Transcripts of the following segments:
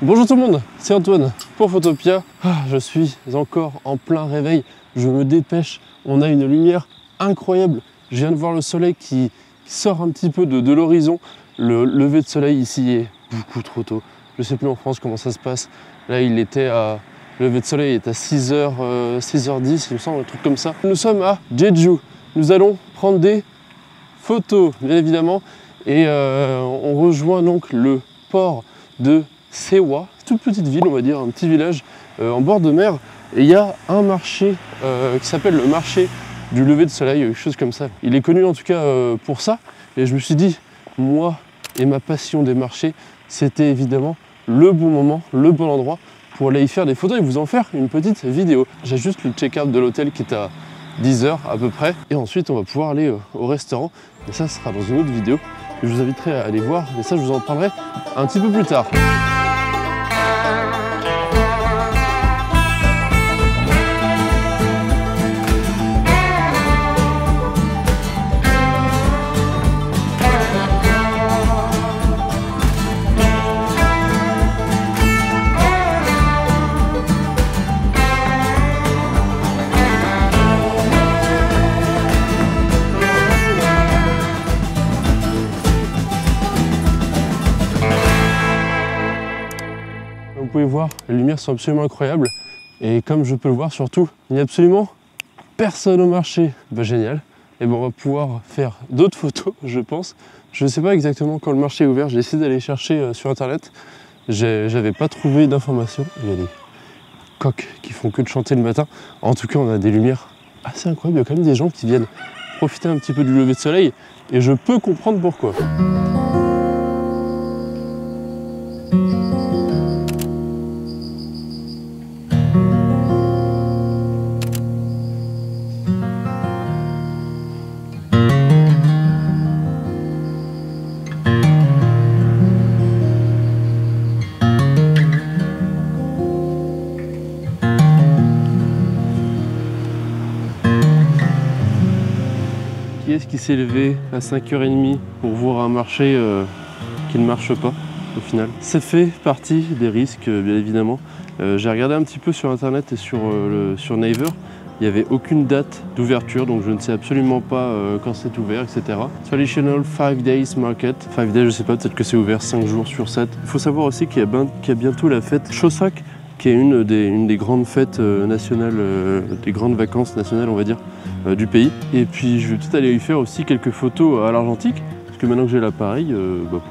Bonjour tout le monde, c'est Antoine pour Photopia. Je suis encore en plein réveil, je me dépêche, on a une lumière incroyable. Je viens de voir le soleil qui sort un petit peu de l'horizon. Le lever de soleil ici est beaucoup trop tôt. Je sais plus en France comment ça se passe. Là il était à... Le lever de soleil est à 6h10, il me semble, un truc comme ça. Nous sommes à Jeju. Nous allons prendre des photos, bien évidemment. Et on rejoint donc le port de Sewa, toute petite ville, on va dire, un petit village en bord de mer. Et il y a un marché qui s'appelle le marché du lever de soleil, quelque chose comme ça. Il est connu en tout cas pour ça. Et je me suis dit, moi et ma passion des marchés, c'était évidemment le bon moment, le bon endroit pour aller y faire des photos et vous en faire une petite vidéo. J'ai juste le check-out de l'hôtel qui est à 10h à peu près. Et ensuite, on va pouvoir aller au restaurant. Et ça sera dans une autre vidéo. Je vous inviterai à aller voir, mais ça je vous en parlerai un petit peu plus tard. Vous pouvez voir, les lumières sont absolument incroyables et comme je peux le voir surtout, il n'y a absolument personne au marché. Génial, et on va pouvoir faire d'autres photos je pense. Je ne sais pas exactement quand le marché est ouvert, j'ai essayé d'aller chercher sur internet, j'avais pas trouvé d'informations. Il y a des coqs qui font que de chanter le matin. En tout cas on a des lumières assez incroyables, il y a quand même des gens qui viennent profiter un petit peu du lever de soleil et je peux comprendre pourquoi. Qui est-ce qui s'est levé à 5h30 pour voir un marché qui ne marche pas au final? Ça fait partie des risques bien évidemment. J'ai regardé un petit peu sur internet et sur Naver. Il n'y avait aucune date d'ouverture donc je ne sais absolument pas quand c'est ouvert, etc. Traditional 5 Days Market. 5 Days, je sais pas, peut-être que c'est ouvert 5 jours sur 7. Il faut savoir aussi qu'il y a bientôt la fête Chuseok, qui est une des grandes fêtes nationales, des grandes vacances nationales on va dire, du pays. Et puis je vais peut-être aller y faire aussi quelques photos à l'argentique, parce que maintenant que j'ai l'appareil,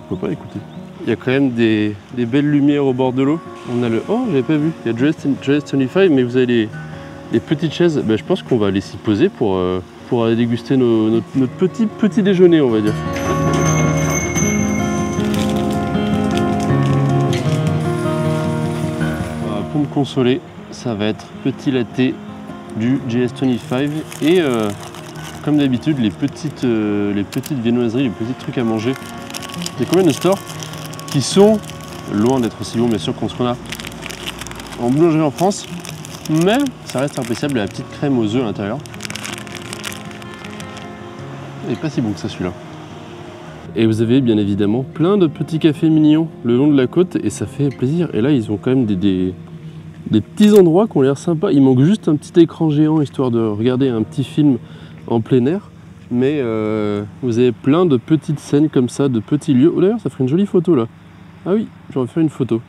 pourquoi pas, écoutez. Il y a quand même des belles lumières au bord de l'eau. On a le... Oh, j'avais pas vu, il y a GS25, mais vous avez les petites chaises. Je pense qu'on va aller s'y poser pour aller déguster notre petit déjeuner, on va dire. Pour me consoler, ça va être petit latte du GS25 et comme d'habitude les petites viennoiseries, les petits trucs à manger. Il y a combien de stores qui sont loin d'être aussi bons bien sûr qu'on se a en boulangerie en France, mais ça reste appréciable. La petite crème aux œufs à l'intérieur. Il n'est pas si bon que ça celui-là. Et vous avez bien évidemment plein de petits cafés mignons le long de la côte et ça fait plaisir. Et là ils ont quand même des petits endroits qui ont l'air sympas. Il manque juste un petit écran géant histoire de regarder un petit film en plein air. Mais vous avez plein de petites scènes comme ça, de petits lieux. Oh d'ailleurs ça ferait une jolie photo là. Ah oui, j'aurais fait une photo.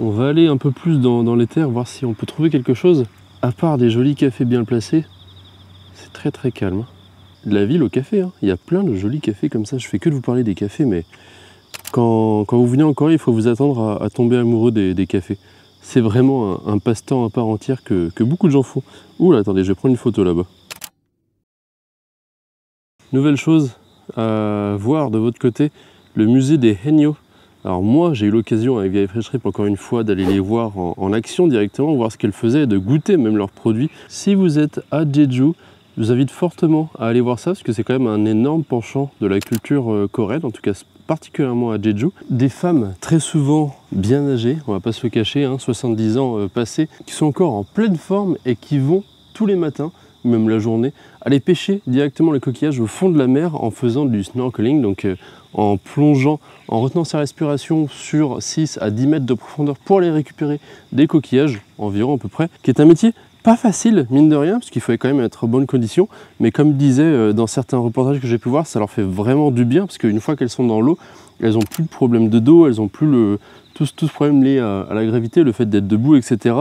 On va aller un peu plus dans les terres, voir si on peut trouver quelque chose. À part des jolis cafés bien placés, c'est très très calme. De la ville au café, hein. Il y a plein de jolis cafés comme ça. Je fais que de vous parler des cafés, mais quand vous venez en Corée, il faut vous attendre à tomber amoureux des cafés. C'est vraiment un passe-temps à part entière que beaucoup de gens font. Ouh là, attendez, je vais prendre une photo là-bas. Nouvelle chose à voir de votre côté, le musée des Haenyeo. Alors moi, j'ai eu l'occasion avec Via Fresh Trip encore une fois d'aller les voir en action directement, voir ce qu'elles faisaient, de goûter même leurs produits. Si vous êtes à Jeju, je vous invite fortement à aller voir ça, parce que c'est quand même un énorme penchant de la culture coréenne, en tout cas particulièrement à Jeju. Des femmes très souvent bien âgées, on va pas se le cacher, hein, 70 ans passés, qui sont encore en pleine forme et qui vont tous les matins, même la journée, aller pêcher directement les coquillages au fond de la mer en faisant du snorkeling, donc en plongeant, en retenant sa respiration sur 6 à 10 mètres de profondeur pour aller récupérer des coquillages, environ à peu près, qui est un métier pas facile, mine de rien, parce qu'il fallait quand même être en bonne condition, mais comme disait dans certains reportages que j'ai pu voir, ça leur fait vraiment du bien, parce qu'une fois qu'elles sont dans l'eau, elles n'ont plus de problème de dos, elles n'ont plus tout ce problème lié à la gravité, le fait d'être debout, etc.,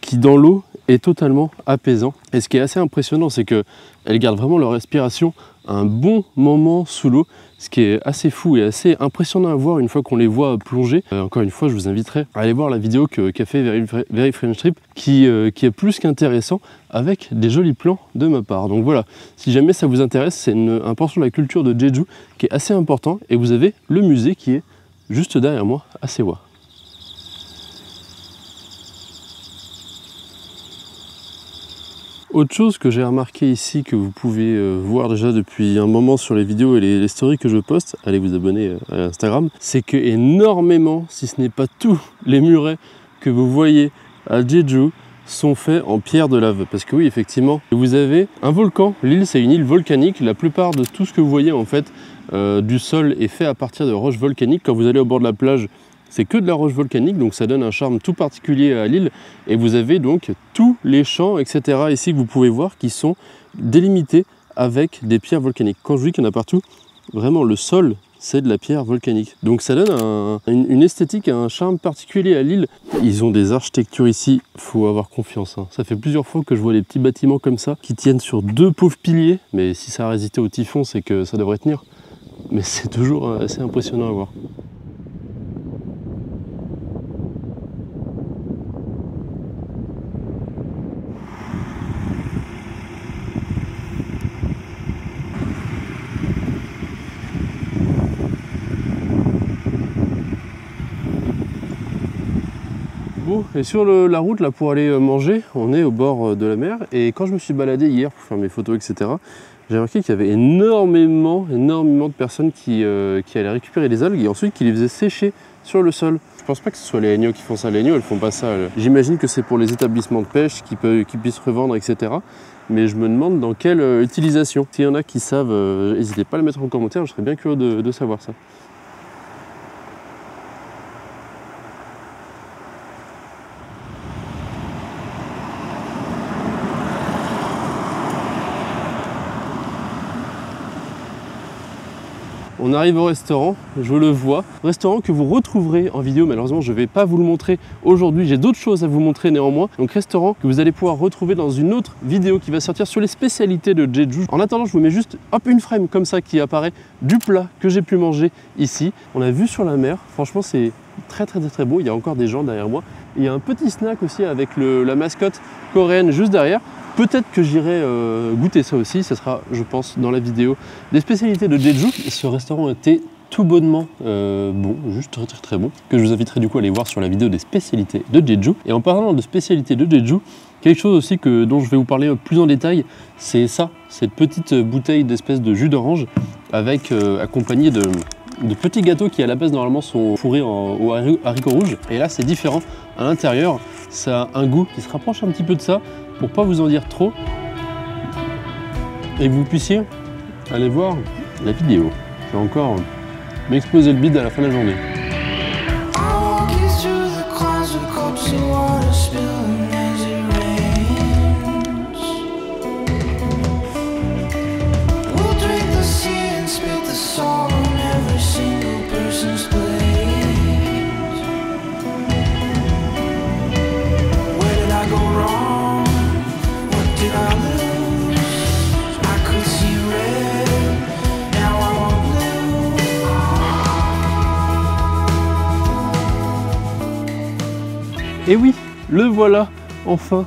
qui dans l'eau est totalement apaisant. Et ce qui est assez impressionnant, c'est qu'elles gardent vraiment leur respiration un bon moment sous l'eau, ce qui est assez fou et assez impressionnant à voir une fois qu'on les voit plonger. Encore une fois, je vous inviterai à aller voir la vidéo qu'a fait Very French Trip, qui est plus qu'intéressant, avec des jolis plans de ma part. Donc voilà, si jamais ça vous intéresse, c'est un portion de la culture de Jeju qui est assez important, et vous avez le musée qui est juste derrière moi à Sewa. Autre chose que j'ai remarqué ici, que vous pouvez voir déjà depuis un moment sur les vidéos et les stories que je poste, allez vous abonner à Instagram, c'est que énormément, si ce n'est pas tous les murets que vous voyez à Jeju sont faits en pierre de lave. Parce que oui, effectivement, vous avez un volcan. L'île, c'est une île volcanique. La plupart de tout ce que vous voyez en fait du sol est fait à partir de roches volcaniques. Quand vous allez au bord de la plage, c'est que de la roche volcanique, donc ça donne un charme tout particulier à l'île. Et vous avez donc tous les champs, etc. ici que vous pouvez voir qui sont délimités avec des pierres volcaniques. Quand je dis qu'il y en a partout, vraiment le sol, c'est de la pierre volcanique. Donc ça donne une esthétique, un charme particulier à l'île. Ils ont des architectures ici, il faut avoir confiance. Hein. Ça fait plusieurs fois que je vois des petits bâtiments comme ça qui tiennent sur 2 pauvres piliers. Mais si ça a résisté au typhon, c'est que ça devrait tenir. Mais c'est toujours assez impressionnant à voir. Bon, et sur la route là pour aller manger, on est au bord de la mer, et quand je me suis baladé hier pour faire mes photos, etc., j'ai remarqué qu'il y avait énormément de personnes qui allaient récupérer les algues et ensuite qui les faisaient sécher sur le sol. Je pense pas que ce soit les agneaux qui font ça, les agneaux elles font pas ça. J'imagine que c'est pour les établissements de pêche qui puissent revendre, etc. Mais je me demande dans quelle utilisation. S'il y en a qui savent, n'hésitez pas à le mettre en commentaire, je serais bien curieux de savoir ça. On arrive au restaurant, je le vois. Restaurant que vous retrouverez en vidéo, malheureusement je ne vais pas vous le montrer aujourd'hui, j'ai d'autres choses à vous montrer néanmoins. Donc restaurant que vous allez pouvoir retrouver dans une autre vidéo qui va sortir sur les spécialités de Jeju. En attendant, je vous mets juste une frame comme ça qui apparaît du plat que j'ai pu manger ici. On a vu sur la mer, franchement c'est très beau, il y a encore des gens derrière moi. Il y a un petit snack aussi avec la mascotte coréenne juste derrière. Peut-être que j'irai goûter ça aussi, ça sera, je pense, dans la vidéo des spécialités de Jeju. Ce restaurant était tout bonnement bon, juste très bon, que je vous inviterai du coup à aller voir sur la vidéo des spécialités de Jeju. Et en parlant de spécialités de Jeju, quelque chose aussi dont je vais vous parler plus en détail, c'est ça, cette petite bouteille d'espèce de jus d'orange avec accompagné de petits gâteaux qui à la base normalement sont fourrés aux haricots rouges. Et là c'est différent, à l'intérieur ça a un goût qui se rapproche un petit peu de ça, pour pas vous en dire trop et que vous puissiez aller voir la vidéo. Je vais encore m'exploser le bide à la fin de la journée. Et oui, le voilà, enfin,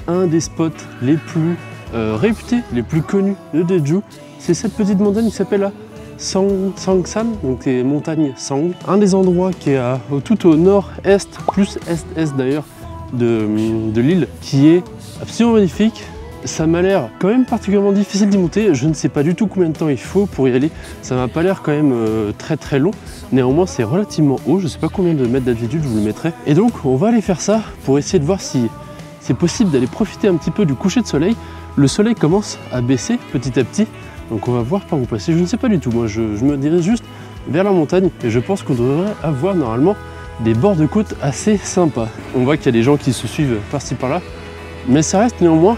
un des spots les plus réputés, les plus connus de Jeju. C'est cette petite montagne qui s'appelle la Sangsan, donc c'est montagne Sang. Un des endroits qui est tout au nord-est, plus est-est d'ailleurs, de l'île, qui est absolument magnifique. Ça m'a l'air quand même particulièrement difficile d'y monter. Je ne sais pas du tout combien de temps il faut pour y aller. Ça m'a pas l'air quand même très long. Néanmoins, c'est relativement haut. Je ne sais pas combien de mètres d'altitude, je vous le mettrai. Et donc, on va aller faire ça pour essayer de voir si c'est possible d'aller profiter un petit peu du coucher de soleil. Le soleil commence à baisser petit à petit. Donc, on va voir par où passer. Je ne sais pas du tout. Moi, je me dirige juste vers la montagne et je pense qu'on devrait avoir normalement des bords de côte assez sympas. On voit qu'il y a des gens qui se suivent par-ci par-là, mais ça reste néanmoins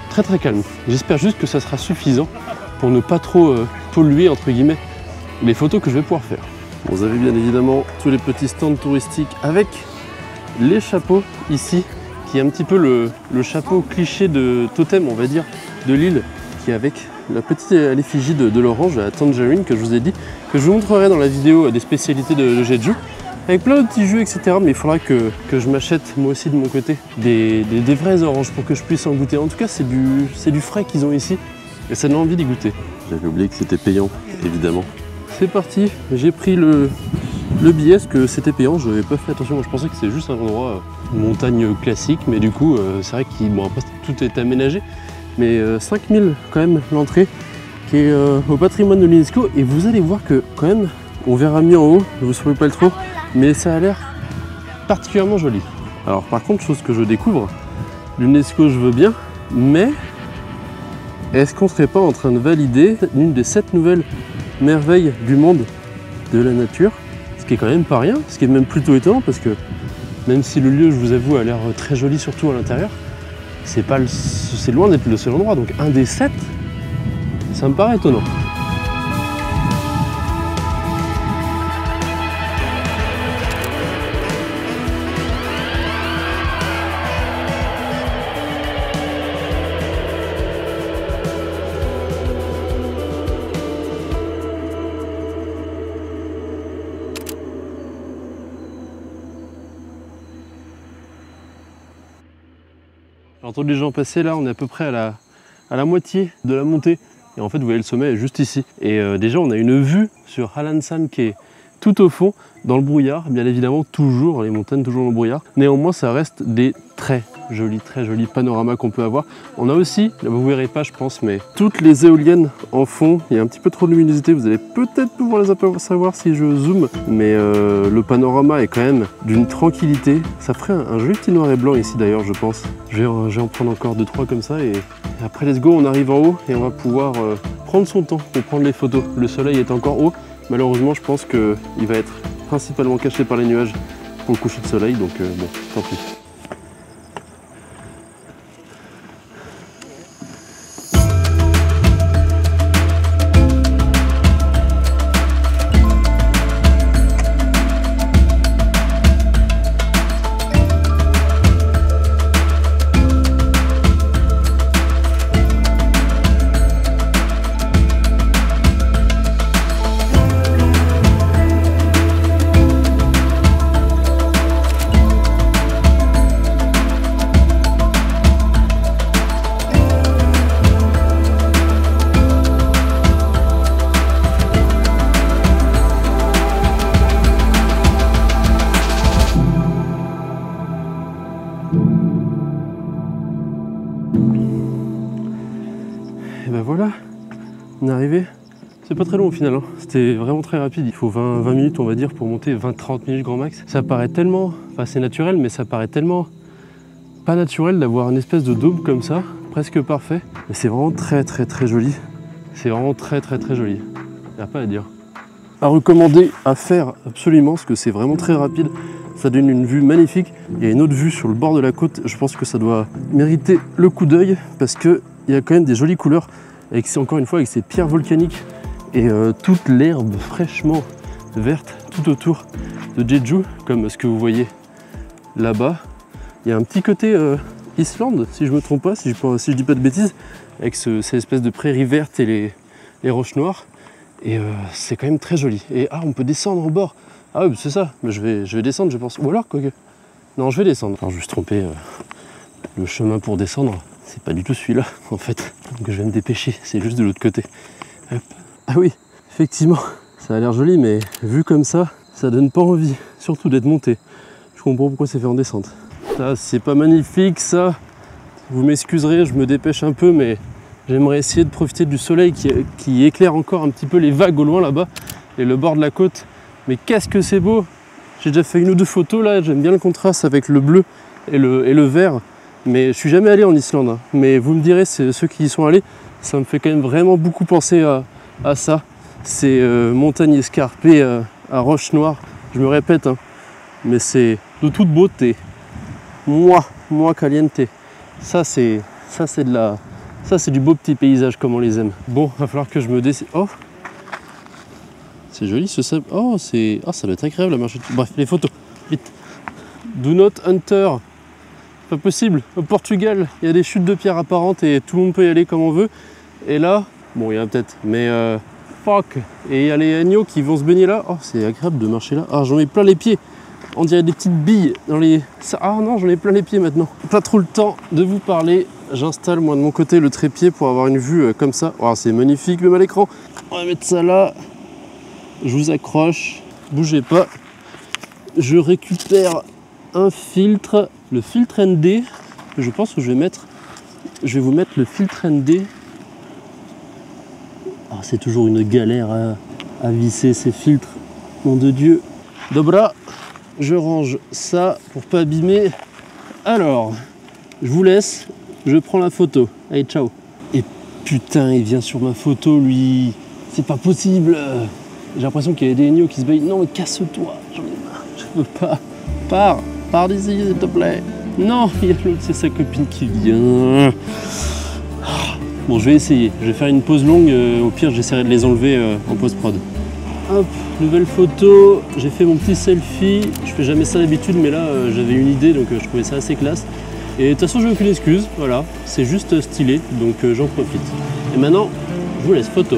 très très calme. J'espère juste que ça sera suffisant pour ne pas trop polluer entre guillemets les photos que je vais pouvoir faire. Bon, vous avez bien évidemment tous les petits stands touristiques avec les chapeaux ici, qui est un petit peu le chapeau cliché de totem, on va dire, de l'île, qui est avec la petite effigie de l'orange, la tangerine que je vous ai dit, que je vous montrerai dans la vidéo des spécialités de Jeju, avec plein de petits jeux, etc. Mais il faudra que je m'achète moi aussi de mon côté des vraies oranges pour que je puisse en goûter. En tout cas, c'est du frais qu'ils ont ici et ça donne envie d'y goûter. J'avais oublié que c'était payant, évidemment. C'est parti, j'ai pris le billet, parce que c'était payant, je n'avais pas fait attention, moi je pensais que c'était juste un endroit montagne classique, mais du coup c'est vrai que bon, après, tout est aménagé, mais 5000 quand même l'entrée, qui est au patrimoine de l'UNESCO, et vous allez voir que quand même, on verra mieux en haut, je vous spoil pas le trop, mais ça a l'air particulièrement joli. Alors par contre, chose que je découvre, l'UNESCO je veux bien, mais est-ce qu'on serait pas en train de valider l'une des 7 nouvelles merveilles du monde de la nature, ce qui est quand même pas rien, ce qui est même plutôt étonnant parce que même si le lieu, je vous avoue, a l'air très joli surtout à l'intérieur, c'est loin d'être le seul endroit, donc un des 7, ça me paraît étonnant. J'ai entendu les gens passer là, on est à peu près à la moitié de la montée. Et en fait, vous voyez, le sommet est juste ici. Et déjà, on a une vue sur Halansan qui est tout au fond, dans le brouillard. Bien évidemment, toujours les montagnes, toujours dans le brouillard. Néanmoins, ça reste des très jolis panoramas qu'on peut avoir. On a aussi, là vous ne verrez pas je pense, mais toutes les éoliennes en fond. Il y a un petit peu trop de luminosité, vous allez peut-être pouvoir les apercevoir si je zoome. Mais le panorama est quand même d'une tranquillité. Ça ferait un joli petit noir et blanc ici d'ailleurs, je pense. Je vais en prendre encore 2-3 comme ça et après let's go, on arrive en haut et on va pouvoir prendre son temps pour prendre les photos. Le soleil est encore haut. Malheureusement, je pense qu'il va être principalement caché par les nuages pour le coucher de soleil, donc bon, tant pis. Et ben voilà, on est arrivé. C'est pas très long au final, hein. C'était vraiment très rapide. Il faut 20 minutes on va dire pour monter, 20-30 minutes grand max. Ça paraît tellement, enfin c'est naturel, mais ça paraît tellement pas naturel d'avoir une espèce de dôme comme ça, presque parfait. Mais c'est vraiment très joli. C'est vraiment très joli. Il n'y a pas à dire. À recommander, à faire absolument, parce que c'est vraiment très rapide. Ça donne une vue magnifique. Il y a une autre vue sur le bord de la côte. Je pense que ça doit mériter le coup d'œil parce qu'il y a quand même des jolies couleurs. Avec, encore une fois, avec ces pierres volcaniques et toute l'herbe fraîchement verte tout autour de Jeju, comme ce que vous voyez là-bas. Il y a un petit côté Islande, si je ne me trompe pas, si je dis pas de bêtises, avec ces espèces de prairies vertes et les roches noires. Et c'est quand même très joli. Et on peut descendre en bord. Ah oui, c'est ça. Mais je vais descendre, je pense. Ou alors, quoi que... Non, je vais descendre. Alors, je me suis trompé. Le chemin pour descendre, c'est pas du tout celui-là, en fait. Donc, je vais me dépêcher. C'est juste de l'autre côté. Hop. Ah oui, effectivement, ça a l'air joli, mais vu comme ça donne pas envie. Surtout d'être monté. Je comprends pourquoi c'est fait en descente. Ça, c'est pas magnifique, ça. Vous m'excuserez, je me dépêche un peu, mais j'aimerais essayer de profiter du soleil qui éclaire encore un petit peu les vagues au loin là-bas et le bord de la côte. Mais qu'est-ce que c'est beau! J'ai déjà fait 1 ou 2 photos là, j'aime bien le contraste avec le bleu et le vert. Mais je suis jamais allé en Islande, hein. Mais vous me direz, ceux qui y sont allés, ça me fait quand même vraiment beaucoup penser à ça. ces montagnes escarpées à roches noires. Je me répète, hein, mais c'est de toute beauté. Moi caliente. Ça c'est du beau petit paysage comme on les aime. Bon, va falloir que je me décide. Oh, c'est joli ce sable. Oh, ça doit être agréable à marcher dessus. Bref, les photos, vite. Do not enter. Pas possible. Au Portugal, il y a des chutes de pierres apparentes et tout le monde peut y aller comme on veut. Et là, bon, il y en a peut-être, mais fuck. Et il y a les agneaux qui vont se baigner là. Oh, c'est agréable de marcher là. Ah, j'en ai plein les pieds. On dirait des petites billes dans les... Ah non, j'en ai plein les pieds maintenant. Pas trop le temps de vous parler. J'installe moi de mon côté le trépied pour avoir une vue comme ça. Oh, c'est magnifique même à l'écran. On va mettre ça là. Je vous accroche. Bougez pas. Je récupère un filtre. Le filtre ND. Je pense que je vais vous mettre le filtre ND. Oh, c'est toujours une galère à visser ces filtres. Nom de Dieu. Dobra. Je range ça pour pas abîmer. Alors, je vous laisse, je prends la photo. Allez, ciao. Et putain, il vient sur ma photo, lui. C'est pas possible. J'ai l'impression qu'il y a des agneaux qui se baignent. Non, mais casse-toi. J'en ai marre. Je veux pas. Pars d'ici, s'il te plaît. Non, il y a l'autre, c'est sa copine qui vient. Bon, je vais essayer. Je vais faire une pause longue. Au pire, j'essaierai de les enlever en post-prod. Hop, nouvelle photo, j'ai fait mon petit selfie, je fais jamais ça d'habitude mais là j'avais une idée donc je trouvais ça assez classe. Et de toute façon j'ai aucune excuse, voilà, c'est juste stylé donc j'en profite. Et maintenant, je vous laisse photo.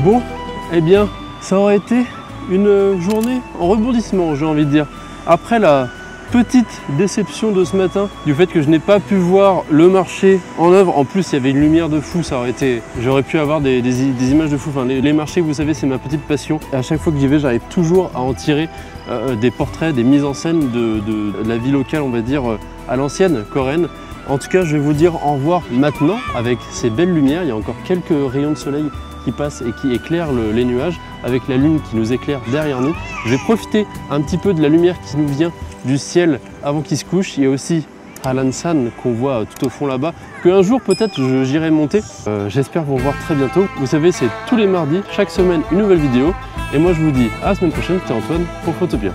Bon, eh bien, ça aurait été une journée en rebondissement, j'ai envie de dire. Après la petite déception de ce matin, du fait que je n'ai pas pu voir le marché en œuvre, en plus il y avait une lumière de fou, ça aurait été... J'aurais pu avoir des images de fou. Enfin, les marchés, vous savez, c'est ma petite passion. Et à chaque fois que j'y vais, j'arrive toujours à en tirer des portraits, des mises en scène de la vie locale, on va dire, à l'ancienne, coréenne. En tout cas, je vais vous dire au revoir maintenant avec ces belles lumières. Il y a encore quelques rayons de soleil qui passent et qui éclairent les nuages, avec la lune qui nous éclaire derrière nous. Je vais profiter un petit peu de la lumière qui nous vient du ciel avant qu'il se couche. Il y a aussi Halansan qu'on voit tout au fond là-bas, qu'un jour peut-être j'irai monter. J'espère vous revoir très bientôt. Vous savez, c'est tous les mardis, chaque semaine une nouvelle vidéo. Et moi je vous dis à la semaine prochaine, c'était Antoine pour Photopia.